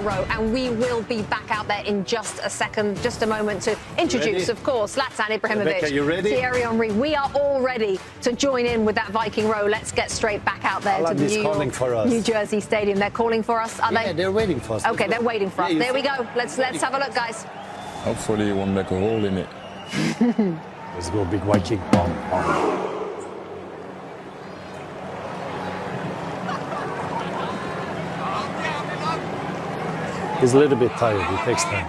row, and we will be back out there in just a second, just a moment to introduce, of course, Zlatan Ibrahimović, Rebecca, you ready? Thierry Henry. We are all ready to join in with that Viking row. Let's get straight back out there to the New Jersey Stadium. They're calling for us, are they? Yeah, they're waiting for us. Okay, they're waiting for us. There we go. Let's have a look, guys. Hopefully you won't make a hole in it. Let's go, big Viking. He's a little bit tired. It takes time.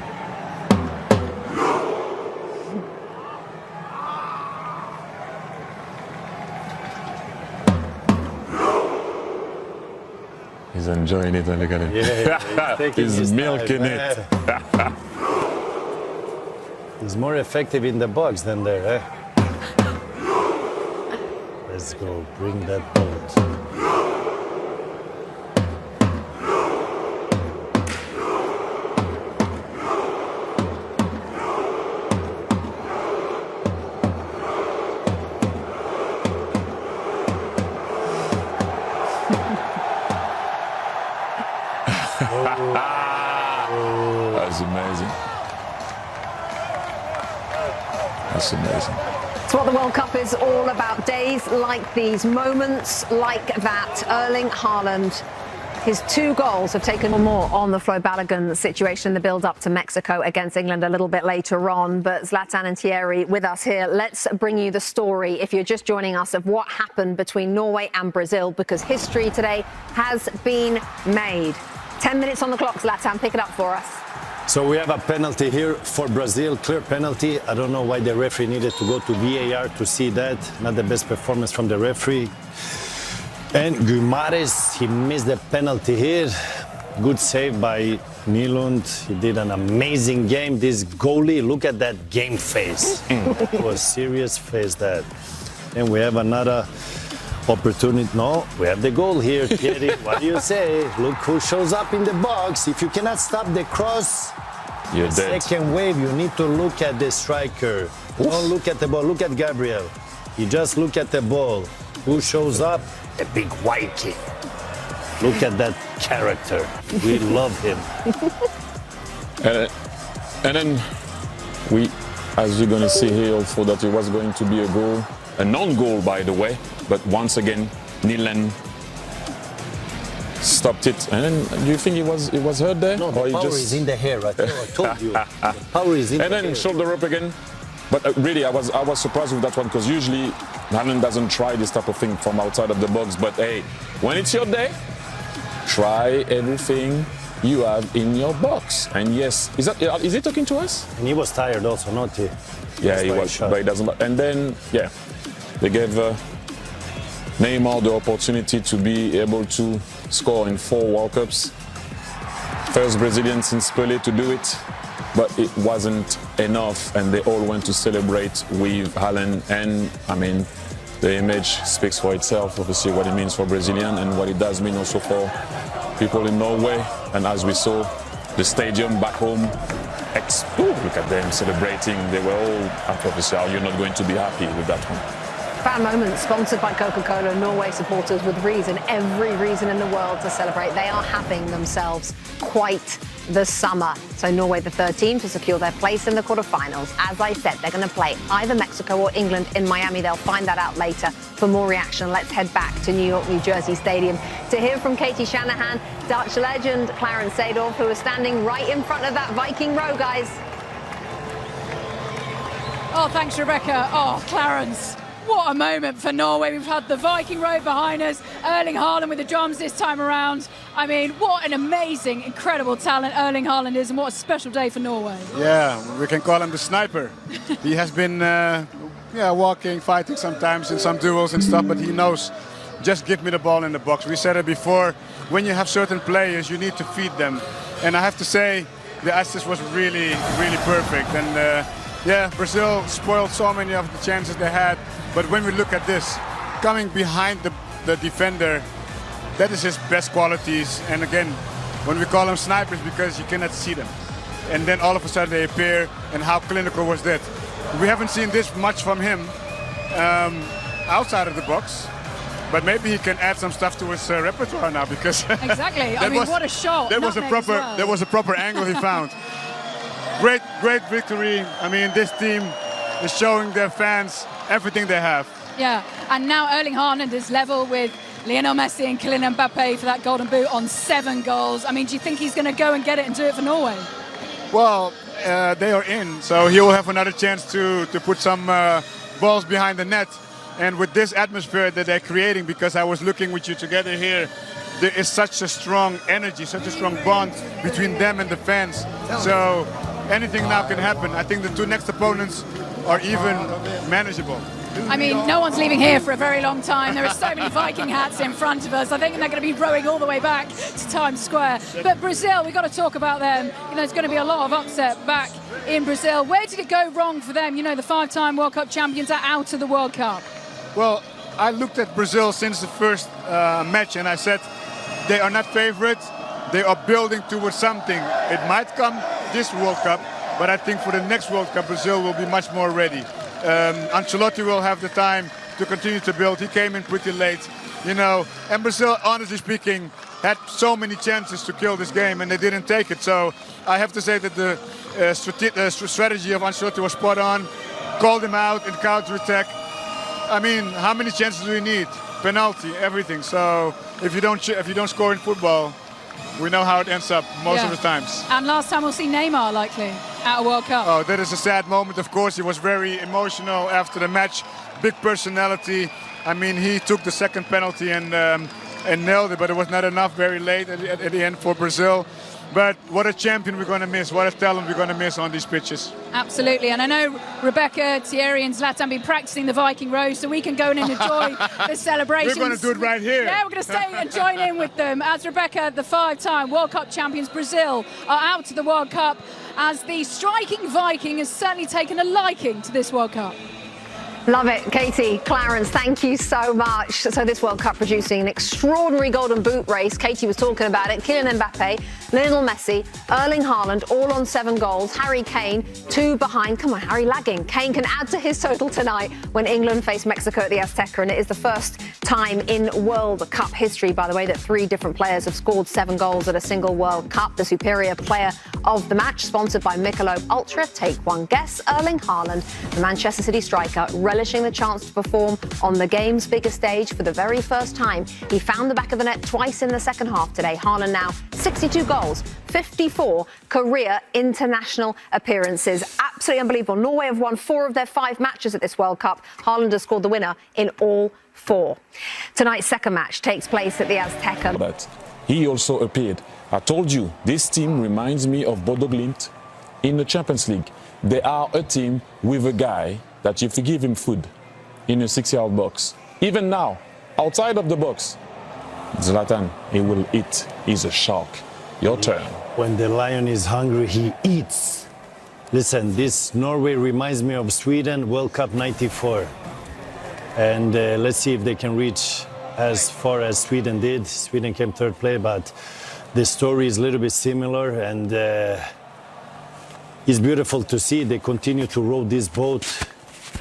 He's enjoying it, and look at him. Yeah, he's milking it. He's more effective in the box than there, eh? Let's go, bring that boat. That's amazing. That's amazing. It's what the World Cup is all about. Days like these, moments like that. Erling Haaland, his 2 goals have taken more on the Flo Balogun situation in the build-up to Mexico against England a little bit later on. But Zlatan and Thierry with us here. Let's bring you the story, if you're just joining us, of what happened between Norway and Brazil, because history today has been made. 10 minutes on the clock, Zlatan, pick it up for us. So we have a penalty here for Brazil, clear penalty. I don't know why the referee needed to go to VAR to see that. Not the best performance from the referee. And Guimarães, he missed the penalty here. Good save by Nylund. He did an amazing game. This goalie, look at that game face. It was serious face, that. And we have another opportunity. No, we have the goal here, Thierry. What do you say? Look who shows up in the box. If you cannot stop the cross, You're dead. second wave, you need to look at the striker. Don't look at the ball. Look at Gabriel. You just look at the ball. Who shows up? A big Viking. Look at that character. We love him. And then we, as you're going to see here, thought that it was going to be a goal. A non-goal, by the way. But once again, Nylund stopped it. And then, do you think it was hurt there? No, the power is in the hair. I told you. The power is in the hair. And then shoulder up again. But really, I was surprised with that one, because usually Haaland doesn't try this type of thing from outside of the box. But hey, when it's your day, try everything you have in your box. And yes, is he talking to us? And he was tired also, not he? Yeah, he was, but he doesn't. And then, yeah, they gave Neymar the opportunity to be able to score in 4 World Cups. First Brazilian since Pelé to do it, but it wasn't enough, and they all went to celebrate with Haaland. And I mean, the image speaks for itself, obviously, what it means for Brazilian and what it does mean also for people in Norway. And as we saw, the stadium back home, look at them celebrating. They were all, obviously, you're not going to be happy with that one. Fan moment sponsored by Coca-Cola. Norway supporters with reason, every reason in the world to celebrate. They are having themselves quite the summer. So Norway, the 3rd team to secure their place in the quarterfinals. As I said, they're going to play either Mexico or England in Miami. They'll find that out later. For more reaction, let's head back to New York, New Jersey Stadium to hear from Katie Shanahan, Dutch legend Clarence Seedorf, who is standing right in front of that Viking row, guys. Oh, thanks, Rebecca. Oh, Clarence. What a moment for Norway. We've had the Viking row behind us, Erling Haaland with the drums this time around. I mean, what an amazing, incredible talent Erling Haaland is, and what a special day for Norway. Yeah, we can call him the sniper. He has been walking, fighting sometimes in some duels and stuff, but he knows, just give me the ball in the box. We said it before, when you have certain players, you need to feed them. And I have to say, the assist was really, really perfect. And Brazil spoiled so many of the chances they had. But when we look at this, coming behind the defender, that is his best qualities. And again, when we call them snipers, because you cannot see them. And then all of a sudden they appear, and how clinical was that? We haven't seen this much from him outside of the box. But maybe he can add some stuff to his repertoire now, because Exactly. I mean, what a shot. There was a Nutmeg as proper well. there was a proper angle he found. Great victory. I mean, this team is showing their fans everything they have. Yeah, and now Erling Haaland is level with Lionel Messi and Kylian Mbappe for that golden boot on 7 goals. I mean, do you think he's going to go and get it and do it for Norway? Well, they are in, so he will have another chance to put some balls behind the net. And with this atmosphere that they're creating, because I was looking with you together here, there is such a strong energy, such a strong bond between them and the fans. So anything now can happen. I think the 2 next opponents are even manageable. I mean, no one's leaving here for a very long time. There are so many Viking hats in front of us. I think they're going to be rowing all the way back to Times Square. But Brazil, we've got to talk about them. You know, there's going to be a lot of upset back in Brazil. Where did it go wrong for them? You know, the 5-time World Cup champions are out of the World Cup. Well, I looked at Brazil since the first match, and I said they are not favorites. They are building towards something. It might come this World Cup, but I think for the next World Cup, Brazil will be much more ready. Ancelotti will have the time to continue to build. He came in pretty late, you know, and Brazil, honestly speaking, had so many chances to kill this game, and they didn't take it. So I have to say that the strategy of Ancelotti was spot on. Called him out in counter-attack. I mean, how many chances do we need? Penalty, everything. So if you don't score in football, we know how it ends up most of the times. And last time we'll see Neymar likely at a World Cup. Oh, that is a sad moment, of course. He was very emotional after the match. Big personality. I mean, he took the second penalty and nailed it, but it was not enough very late at the end for Brazil. But what a champion we're going to miss. What a talent we're going to miss on these pitches. Absolutely. And I know Rebecca, Thierry and Zlatan have been practicing the Viking row, so we can go in and enjoy the celebrations. We're going to do it right here. Yeah, we're going to stay and join in with them. As Rebecca, the 5-time World Cup champions, Brazil, are out to the World Cup, as the striking Viking has certainly taken a liking to this World Cup. Love it. Katie, Clarence, thank you so much. So this World Cup producing an extraordinary golden boot race. Katie was talking about it. Kylian Mbappe, Lionel Messi, Erling Haaland, all on 7 goals. Harry Kane, 2 behind. Come on, Harry, lagging. Kane can add to his total tonight when England face Mexico at the Azteca. And it is the first time in World Cup history, by the way, that 3 different players have scored 7 goals at a single World Cup. The superior player of the match, sponsored by Michelob Ultra. Take one guess. Erling Haaland, the Manchester City striker, relishing the chance to perform on the game's biggest stage for the very first time. He found the back of the net twice in the second half today. Haaland now 62 goals, 54 career international appearances. Absolutely unbelievable. Norway have won 4 of their 5 matches at this World Cup. Haaland has scored the winner in all 4. Tonight's second match takes place at the Azteca. But he also appeared. I told you, this team reminds me of Bodo Glimt in the Champions League. They are a team with a guy that if you give him food in a 6-yard box, even now, outside of the box, Zlatan, he will eat. He's a shark. Your turn. When the lion is hungry, he eats. Listen, this Norway reminds me of Sweden, World Cup '94. And let's see if they can reach as far as Sweden did. Sweden came 3rd place, but the story is a little bit similar, and it's beautiful to see they continue to row this boat.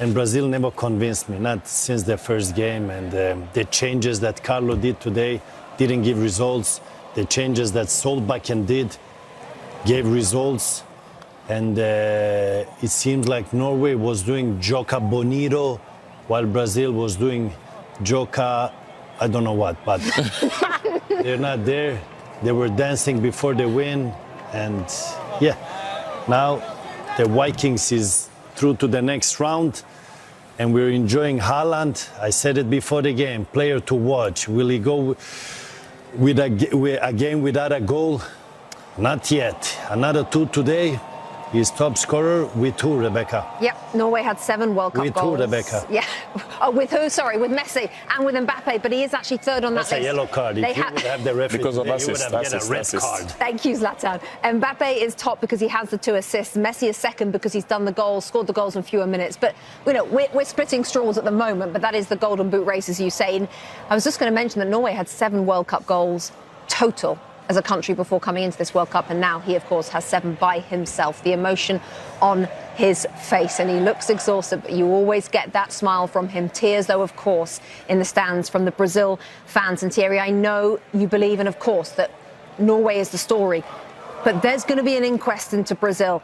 And Brazil never convinced me, not since their first game. And the changes that Carlo did today didn't give results. The changes that Solbakken did gave results. And it seems like Norway was doing Joca Bonito while Brazil was doing Joca, I don't know what, but they're not there. They were dancing before the win. And yeah, now the Vikings is through to the next round, and we're enjoying Haaland. I said it before the game, player to watch. Will he go with a game without a goal? Not yet. Another 2 today. He's top scorer with 2, Rebecca. Yep, Norway had 7 World Cup with goals. With who, Rebecca? Yeah. Oh, with who? Sorry, with Messi and with Mbappe, but he is actually 3rd on that list. That's a yellow card. If you would have the referee because of today, assist, you would have get a red card. Thank you, Zlatan. Mbappe is top because he has the 2 assists. Messi is 2nd because he's done the goals, scored the goals in fewer minutes. But, you know, we're splitting straws at the moment, but that is the golden boot race, as you say. And I was just going to mention that Norway had 7 World Cup goals total as a country before coming into this World Cup, and now he, of course, has 7 by himself. The emotion on his face, and he looks exhausted, but you always get that smile from him. Tears, though, of course, in the stands from the Brazil fans. And Thierry, I know you believe in, of course, that Norway is the story, but there's going to be an inquest into Brazil.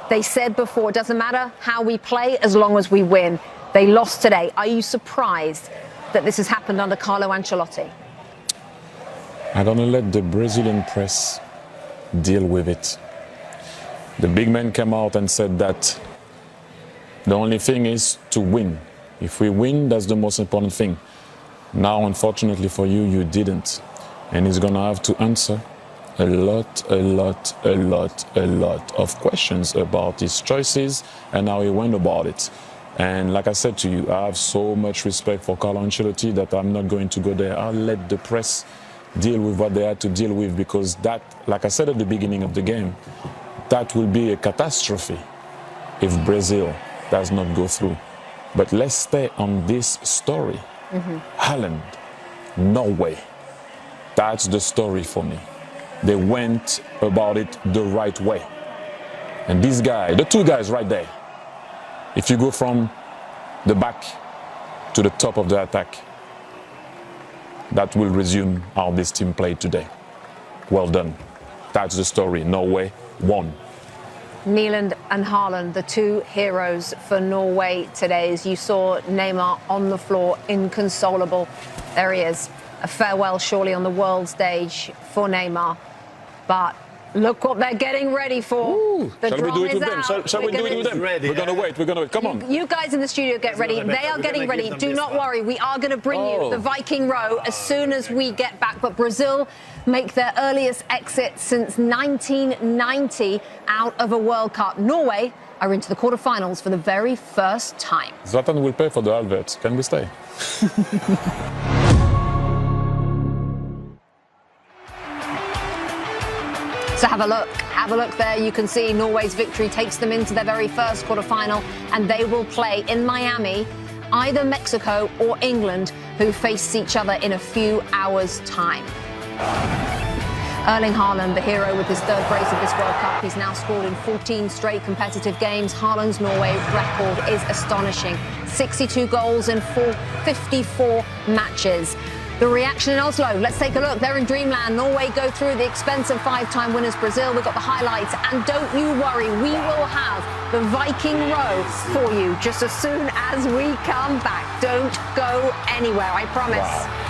They said before, it doesn't matter how we play as long as we win. They lost today. Are you surprised that this has happened under Carlo Ancelotti? I'm going to let the Brazilian press deal with it. The big man came out and said that the only thing is to win. If we win, that's the most important thing. Now, unfortunately for you, you didn't. And he's going to have to answer a lot of questions about his choices and how he went about it. And like I said to you, I have so much respect for Carlo Ancelotti that I'm not going to go there. I'll let the press deal with what they had to deal with, because that, like I said at the beginning of the game, that will be a catastrophe if Brazil does not go through. But let's stay on this story. Haaland, Norway. That's the story for me. They went about it the right way. And this guy, the 2 guys right there, if you go from the back to the top of the attack, that will resume how this team played today. Well done. That's the story. Norway won. Haaland and Haaland, the 2 heroes for Norway today. As you saw Neymar on the floor, inconsolable. There he is. A farewell surely on the world stage for Neymar. But look what they're getting ready for. Ooh, the shall we do it with them? Shall we do it with them? Ready, we're going to wait. We're going to wait. Come on. You guys in the studio get ready. They are getting ready. Do not worry. We are going to bring you the Viking row as soon as we get back. But Brazil make their earliest exit since 1990 out of a World Cup. Norway are into the quarterfinals for the very first time. Zlatan will pay for the adverts. Can we stay? So have a look there. You can see Norway's victory takes them into their very first quarterfinal, and they will play in Miami, either Mexico or England, who face each other in a few hours' time. Erling Haaland, the hero with his 3rd brace of this World Cup. He's now scored in 14 straight competitive games. Haaland's Norway record is astonishing. 62 goals in 54 matches. The reaction in Oslo, let's take a look. They're in dreamland. Norway go through the expensive 5-time winners Brazil. We've got the highlights. And don't you worry, we will have the Viking row for you just as soon as we come back. Don't go anywhere, I promise. Wow.